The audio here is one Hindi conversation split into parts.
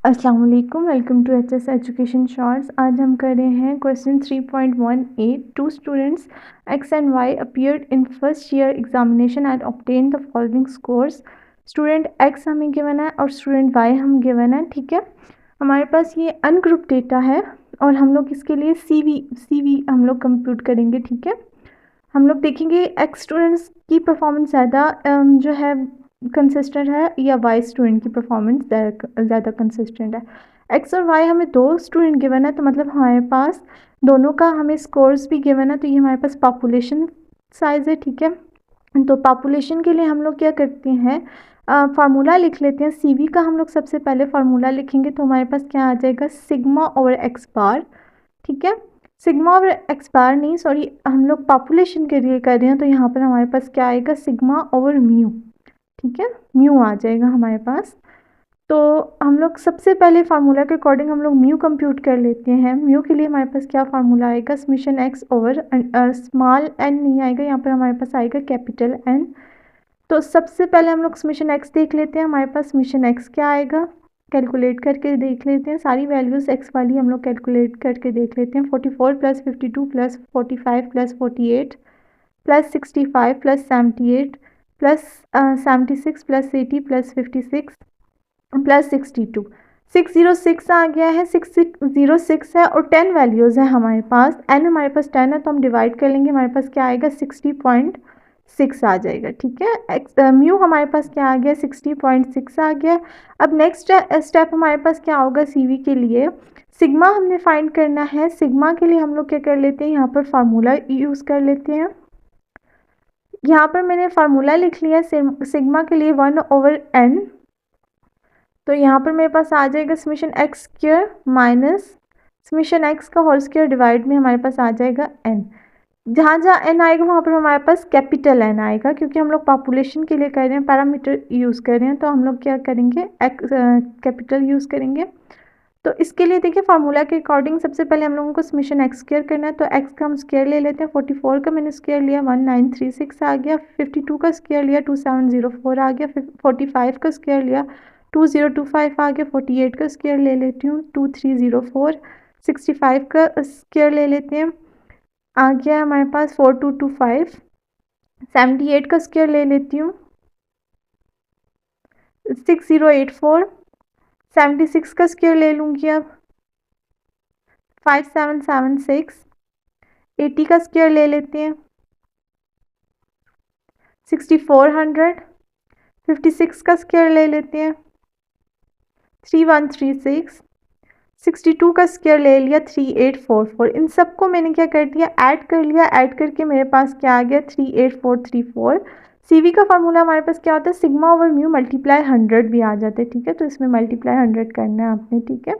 अस्सलाम वालेकुम, welcome to HS education shorts. आज हम कर रहे हैं question 3.18। Two students X and Y appeared in first year examination and obtain the following scores. Student X हमें गिवन है और स्टूडेंट वाई हम गिवन है। ठीक है, हमारे पास ये अनग्रुप डेटा है और हम लोग इसके लिए सीवी हम लोग कंप्यूट करेंगे। ठीक है, हम लोग देखेंगे एक्स स्टूडेंट्स की परफॉर्मेंस ज़्यादा जो है कंसिस्टेंट है या वाई स्टूडेंट की परफॉर्मेंस ज़्यादा कंसिस्टेंट है। एक्स और वाई हमें दो स्टूडेंट गिवन है, तो मतलब हमारे पास दोनों का हमें स्कोर्स भी गिवन है, तो ये हमारे पास पॉपुलेशन साइज़ है। ठीक है, तो पॉपुलेशन के लिए हम लोग क्या करते हैं, फार्मूला लिख लेते हैं। सीवी का हम लोग सबसे पहले फार्मूला लिखेंगे, तो हमारे पास क्या आ जाएगा, सिग्मा ओवर एक्स बार। ठीक है, सिग्मा ओवर एक्स बार नहीं, सॉरी, हम लोग पॉपुलेशन के लिए कर रहे हैं, तो यहाँ पर हमारे पास क्या आएगा, सिग्मा ओवर म्यू। ठीक है, म्यू आ जाएगा हमारे पास। तो हम लोग सबसे पहले फार्मूला के अकॉर्डिंग हम लोग म्यू कंप्यूट कर लेते हैं। म्यू के लिए हमारे पास क्या फार्मूला आएगा, summation x over small n नहीं आएगा, यहाँ पर हमारे पास आएगा कैपिटल एन। तो सबसे पहले हम लोग समेशन एक्स देख लेते हैं। हमारे पास समेशन एक्स क्या आएगा, कैलकुलेट करके देख लेते हैं। सारी वैल्यूज़ एक्स वाली हम लोग कैलकुलेट करके देख लेते हैं। 44 plus 52 plus 45 plus 48 plus 65 plus 78 plus 76 plus 80 plus 56 plus 62। 606 आ गया है, 606 है और 10 वैल्यूज़ है हमारे पास। एन हमारे पास 10 है, तो हम डिवाइड कर लेंगे, हमारे पास क्या आएगा, 60.6 आ जाएगा। ठीक है, म्यू हमारे पास क्या आ गया, 60.6 आ गया। अब नेक्स्ट स्टेप हमारे पास क्या होगा, सीवी के लिए सिग्मा हमने फाइंड करना है। सिग्मा के लिए हम लोग क्या कर लेते हैं, यहाँ पर फार्मूला यूज़ कर लेते हैं। यहाँ पर मैंने फार्मूला लिख लिया सिग्मा के लिए 1/n। तो यहाँ पर मेरे पास आ जाएगा summation x square minus summation x का होल स्क्वायर डिवाइड में हमारे पास आ जाएगा n। जहाँ जहाँ n आएगा वहाँ पर हमारे पास कैपिटल N आएगा, क्योंकि हम लोग पॉपुलेशन के लिए कर रहे हैं, पैरामीटर यूज़ कर रहे हैं, तो हम लोग क्या करेंगे, कैपिटल यूज़ करेंगे। तो इसके लिए देखिए फार्मूला के अकॉर्डिंग सबसे पहले हम लोगों को समेशन एक्स स्क्वायर करना है, तो एक्स का हम स्क्वायर ले लेते हैं। 44 का मैंने स्क्वायर लिया 1936 आ गया, 52 का स्क्वायर लिया 2704 आ गया, 45 का स्क्वायर लिया 2025 आ गया, 48 का स्क्वायर ले लेती हूँ 2304, 65 का स्क्वायर ले लेते हैं, आ गया हमारे पास 4225, 78 का स्क्वायर ले लेती हूँ 6084, 76 का स्क्वायर ले लूँगी अब 5776, 80 का स्क्वायर ले लेते हैं 6400, 56 का स्क्वायर ले लेते हैं 3136, 62 का स्क्वायर ले लिया 3844। इन सबको मैंने क्या कर दिया, ऐड कर लिया। ऐड करके मेरे पास क्या आ गया, 38434। सीवी का फार्मूला हमारे पास क्या होता है, सिग्मा ओवर म्यू मल्टीप्लाई 100 भी आ जाता है। ठीक है, तो इसमें मल्टीप्लाई 100 करना है आपने। ठीक है,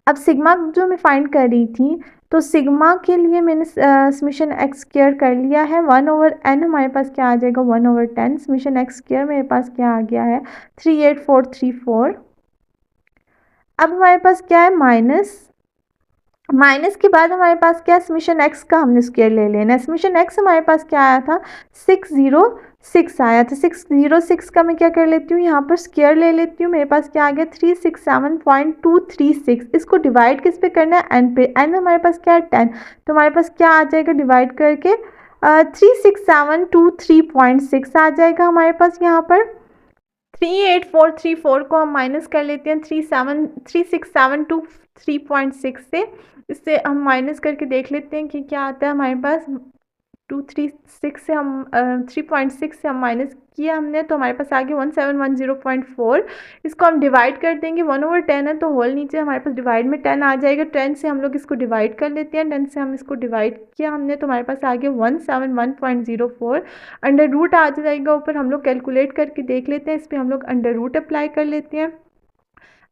अब सिग्मा जो मैं फाइंड कर रही थी, तो सिग्मा के लिए मैंने समेशन एक्स स्क्वायर कर लिया है। 1/n हमारे पास क्या आ जाएगा, 1/10। समेशन एक्स स्क्वायर मेरे पास क्या आ गया है, 38434। अब हमारे पास क्या है, माइनस के बाद हमारे पास क्या, समेशन एक्स का हमने स्क्वायर ले लेना है। समेशन एक्स हमारे पास क्या आया था, 606 आया था। 606 का मैं क्या कर लेती हूँ, यहाँ पर स्क्वायर ले लेती हूँ। मेरे पास क्या आ गया, 367.236। इसको डिवाइड किस पे करना है, एन पे। एन हमारे पास क्या है, 10, तो हमारे पास क्या आ जाएगा, डिवाइड करके 36723.6 आ जाएगा हमारे पास। यहाँ पर 38434 को हम माइनस कर लेते हैं 36723.6 से। इससे हम माइनस करके देख लेते हैं कि क्या आता है हमारे पास। 236 से हम 3.6 से हम माइनस किया हमने, तो हमारे पास आ गया 1710.4। इसको हम डिवाइड कर देंगे, 1/10 है तो होल नीचे हमारे पास डिवाइड में 10 आ जाएगा। 10 से हम लोग इसको डिवाइड कर लेते हैं, 10 से हम इसको डिवाइड किया हमने, तो हमारे पास आ गया 171.04। अंडर रूट आ जाएगा ऊपर, हम लोग कैलकुलेट करके देख लेते हैं। इस पर हम लोग अंडर रूट अप्लाई कर लेते हैं।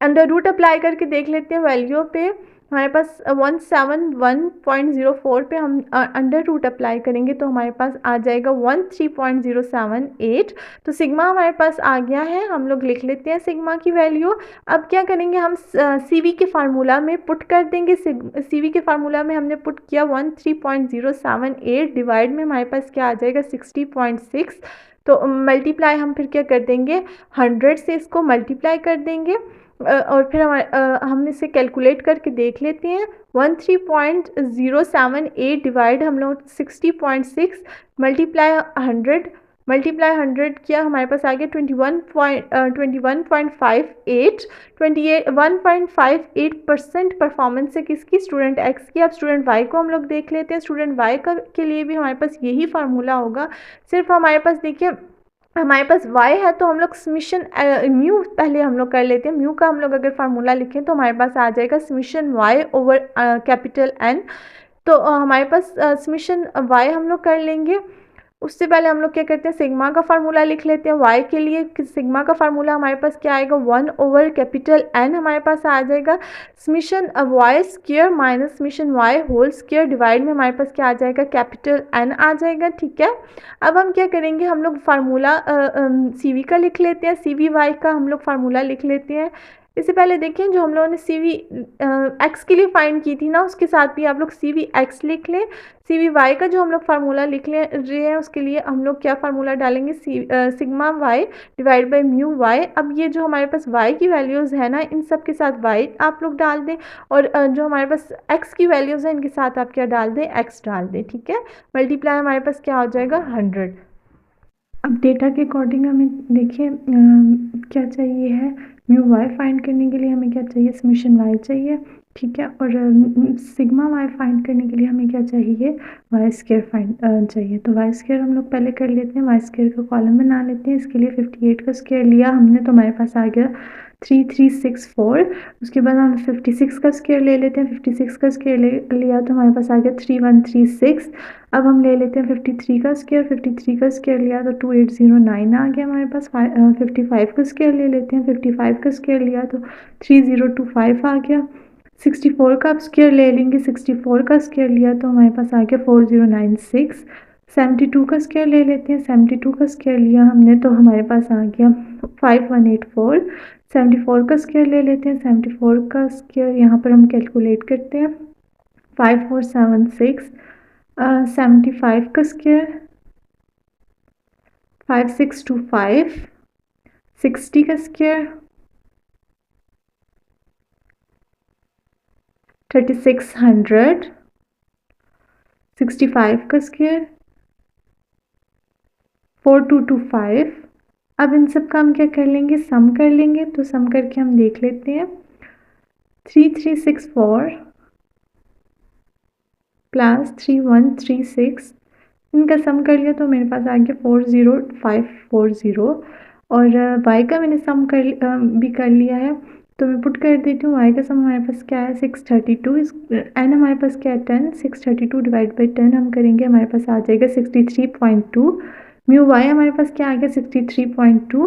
अंडर रूट अप्लाई करके देख लेते हैं वैल्यू पे, हमारे पास 171.04 पे हम अंडर रूट अप्लाई करेंगे, तो हमारे पास आ जाएगा 13.078। तो सिग्मा हमारे पास आ गया है, हम लोग लिख लेते हैं सिग्मा की वैल्यू। अब क्या करेंगे, हम सीवी के फार्मूला में पुट कर देंगे। सीवी के फार्मूला में हमने पुट किया 13.078 डिवाइड में हमारे पास क्या आ जाएगा, 60.6। तो मल्टीप्लाई हम फिर क्या कर देंगे, 100 से इसको मल्टीप्लाई कर देंगे। और फिर हम इसे कैलकुलेट करके देख लेते हैं। 13.078 डिवाइड हम लोग 60.6 मल्टीप्लाई 100 किया, हमारे पास आ गया 1.58% परफॉर्मेंस है किसकी, स्टूडेंट एक्स की। अब स्टूडेंट वाई को हम लोग देख लेते हैं। स्टूडेंट वाई के लिए भी हमारे पास यही फार्मूला होगा, सिर्फ हमारे पास देखिए हमारे पास y है तो हम लोग समीशन म्यू पहले हम लोग कर लेते हैं। म्यू का हम लोग अगर फार्मूला लिखें तो हमारे पास आ जाएगा summation y over capital N। तो हमारे पास समीशन y हम लोग कर लेंगे। उससे पहले हम लोग क्या करते हैं, सिग्मा का फार्मूला लिख लेते हैं। y के लिए सिग्मा का फार्मूला हमारे पास क्या आएगा, 1 ओवर कैपिटल N हमारे पास आ जाएगा। Summation y square minus summation y whole square divide में हमारे पास क्या आ जाएगा, कैपिटल N आ जाएगा। ठीक है, अब हम क्या करेंगे, हम लोग फार्मूला CV का लिख लेते हैं। CVy का हम लोग फार्मूला लिख लेते हैं। इससे पहले देखें जो हम लोगों ने CV x के लिए फाइंड की थी ना, उसके साथ भी आप लोग CV x लिख लें। CVy का जो हम लोग फार्मूला लिख ले रहे हैं उसके लिए हम लोग क्या फार्मूला डालेंगे, sigma y divide by mu y। अब ये जो हमारे पास y की वैल्यूज़ है ना, इन सब के साथ y आप लोग डाल दें, और जो हमारे पास x की वैल्यूज़ हैं इनके साथ आप क्या डाल दें, x डाल दें। ठीक है, मल्टीप्लाई हमारे पास क्या हो जाएगा, 100। अब डेटा के अकॉर्डिंग हमें देखिए क्या चाहिए है, म्यू वाई फाइंड करने के लिए हमें क्या चाहिए, समीशन वाई चाहिए। ठीक है, और सिग्मा वाई फाइंड करने के लिए हमें क्या चाहिए, वाई स्क्वायर फाइंड चाहिए। तो वाई स्क्वायर हम लोग पहले कर लेते हैं, वाई स्क्वायर का कॉलम बना लेते हैं। इसके लिए 58 का स्क्वायर लिया हमने तो हमारे पास आ गया 3364। उसके बाद हम 56 का स्क्वायर ले लेते हैं। 56 का स्क्वायर लिया तो हमारे पास आ गया 3136। अब हम ले लेते हैं 53 का स्क्वायर। 53 का स्क्वायर लिया तो 2809 आ गया हमारे पास। 55 का स्क्वायर ले लेते हैं। 55 का स्क्वायर लिया तो 3025 आ गया। 64 का आप स्क्वायर ले लेंगे। 64 का स्क्वायर लिया तो हमारे पास आ गया 4096। 72 का स्क्वायर ले लेते हैं। 72 का स्क्वायर लिया हमने तो हमारे पास आ गया 5184। 74 का स्क्वायर ले लेते हैं। 74 का स्क्वायर यहाँ पर हम कैलकुलेट करते हैं, 5476। 75 का स्क्वायर 5625। 60 का स्क्वायर 3600। 65 का स्क्वायर 4225। अब इन सब का हम क्या कर लेंगे, सम कर लेंगे। तो सम करके हम देख लेते हैं, 3364 प्लस 3136, इनका सम कर लिया तो मेरे पास आ गया 40540। और वाई का मैंने सम भी कर लिया है तो मैं पुट कर देती हूँ। वाई का सम हमारे पास क्या है, 632। एन हमारे पास क्या है, 10। 632 डिवाइड बाई 10 हम करेंगे, हमारे पास आ जाएगा 63.2। म्यू वाई हमारे पास क्या आ गया, 63.2।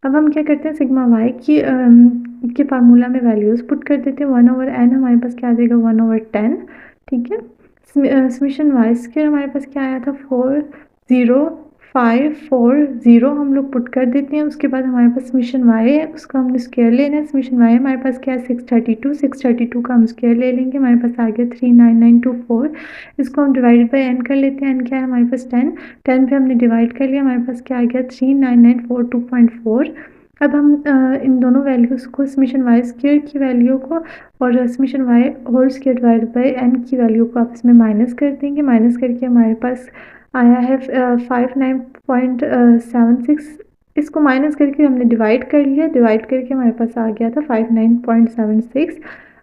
अब हम क्या करते हैं, सिग्मा वाई के फार्मूला में वैल्यूज़ पुट कर देते हैं। 1 ओवर एन हमारे पास क्या आ जाएगा, 1 ओवर 10। ठीक है, समीशन वाई स्क्वायर हमारे पास क्या आया था, 40540 हम लोग पुट कर देते हैं। उसके बाद हमारे पास समीशन वाई है, उसका हमने स्क्वायर लेना है। समीशन वाई हमारे पास क्या है, 632 का हम स्क्वायर ले लेंगे, हमारे पास आ गया 39924। इसको हम डिवाइड बाई एन कर लेते हैं। एन क्या है हमारे पास, 10 पे हमने डिवाइड कर लिया, हमारे पास क्या आ गया 39942.4। अब हम इन दोनों वैल्यूज़ को, समीशन वाई स्क्वायर की वैल्यू को और summation y whole square divide by n की वैल्यू को आपस में माइनस कर देंगे। माइनस करके हमारे पास आया है 59.76। इसको माइनस करके हमने डिवाइड कर लिया, डिवाइड करके हमारे पास आ गया था 59.76।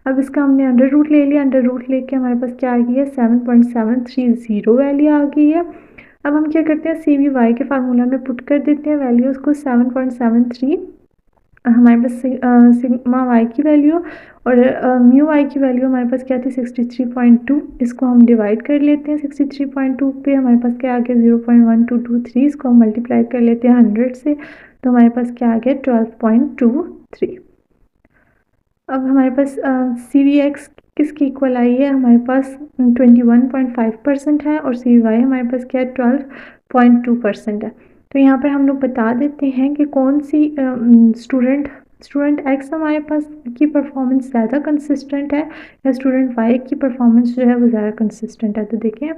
अब इसका हमने अंडर रूट ले लिया, अंडर रूट लेके हमारे पास क्या आ गई है, 7.730 वैल्यू आ गई है। अब हम क्या करते हैं, सी वी वाई के फार्मूला में पुट कर देते हैं वैल्यूज़ को। 7.73 हमारे पास सिग्मा वाई की वैल्यू और म्यू वाई की वैल्यू हमारे पास क्या थी, 63.2। इसको हम डिवाइड कर लेते हैं। 63.2 पे हमारे पास क्या आ गया, 0.1223। इसको हम मल्टीप्लाई कर लेते हैं 100 से तो हमारे पास क्या आ गया, 12.23। अब हमारे पास सी वी एक्स किसकी इक्वल आई है, हमारे पास 21.5% है और सी वी वाई हमारे पास क्या है, 12.2% है। तो यहाँ पर हम लोग बता देते हैं कि कौन सी स्टूडेंट एक्स हमारे पास की परफॉर्मेंस ज़्यादा कंसिस्टेंट है या स्टूडेंट वाई की परफॉर्मेंस जो है वो ज़्यादा कंसिस्टेंट है। तो देखें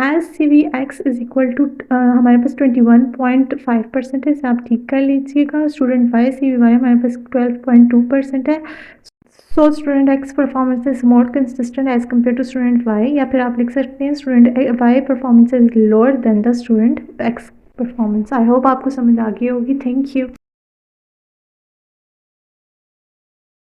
as C V X is equal to हमारे पास 21.5% है, इसे आप ठीक कर लीजिएगा। Student Y C V Y हमारे पास 12.2% है। So student X performance is more consistent as compare to student Y, या फिर आप लिख सकते हैं student Y performance is lower than the student X performance. I hope आपको समझ आ गई होगी। Thank you.